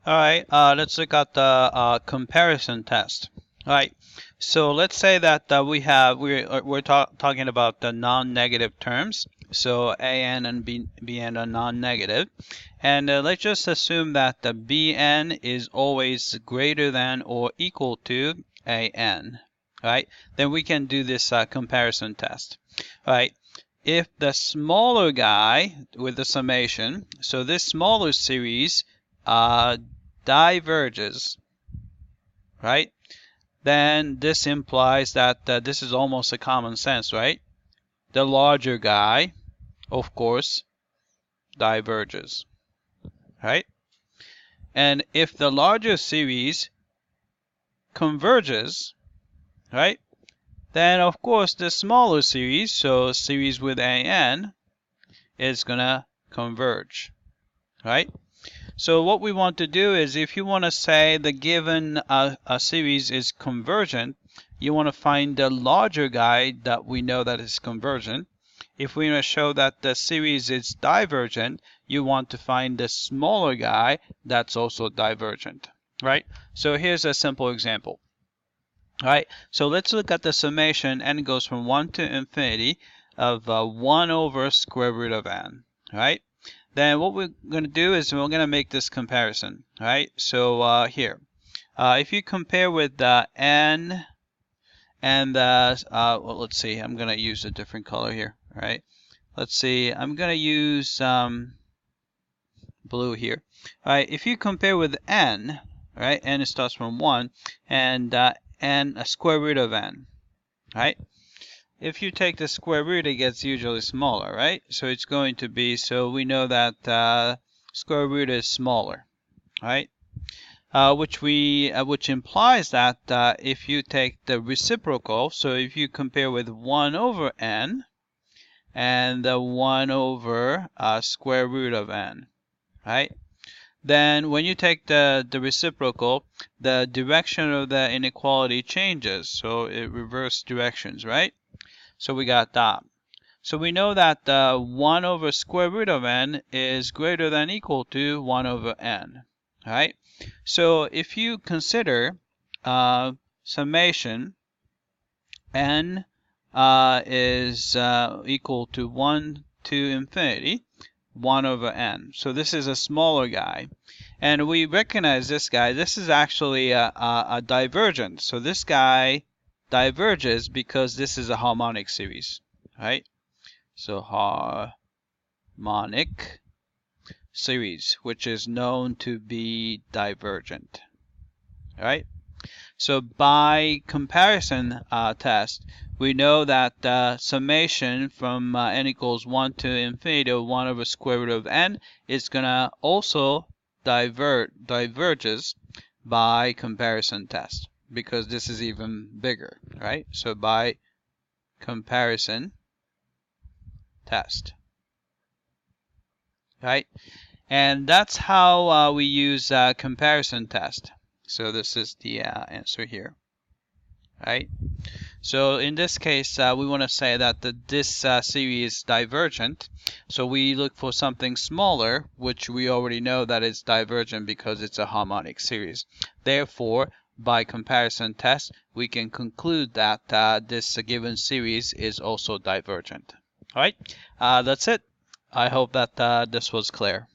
All right, let's look at the comparison test. All right, so let's say that we're talking about the non-negative terms. So an and bn are non-negative, and let's just assume that the bn is always greater than or equal to an. Right? Then we can do this comparison test. All right. If the smaller guy with the summation, so this smaller series diverges, right? Then this implies that this is almost a common sense, right? The larger guy, of course, diverges, right? And if the larger series converges, right? Then of course the smaller series, so series with an, is gonna converge, right? So what we want to do is, if you want to say the given a series is convergent, you want to find the larger guy that we know that is convergent. If we want to show that the series is divergent, you want to find the smaller guy that's also divergent, right? So here's a simple example. All right, so let's look at the summation. N goes from 1 to infinity of 1 over square root of n, right? Then what we're going to do is we're going to make this comparison, right? So here, if you compare with n and well, let's see, I'm going to use a different color here, right? Let's see, I'm going to use blue here. All right, if you compare with n, right, n starts from 1, and n a square root of n, right? If you take the square root, it gets usually smaller, right? So it's going to be, so we know that square root is smaller, right? Which implies that if you take the reciprocal, so if you compare with 1 over n and the 1 over square root of n, right? Then when you take the reciprocal, the direction of the inequality changes, so it reverses directions, right? So we got that. So we know that 1 over square root of n is greater than or equal to 1 over n, right? So if you consider summation, n is equal to 1 to infinity, 1 over n. So this is a smaller guy. And we recognize this guy. This is actually a divergence. So this guy diverges because this is a harmonic series, right? So harmonic series, which is known to be divergent, right? So by comparison test, we know that summation from n equals 1 to infinity of 1 over square root of n is going to also diverges by comparison test, because this is even bigger, right? So by comparison test, right? And that's how we use comparison test. So this is the answer here, right? So in this case, we want to say that this series is divergent. So we look for something smaller, which we already know that it's divergent because it's a harmonic series. Therefore, by comparison test, we can conclude that this given series is also divergent. All right, that's it. I hope that this was clear.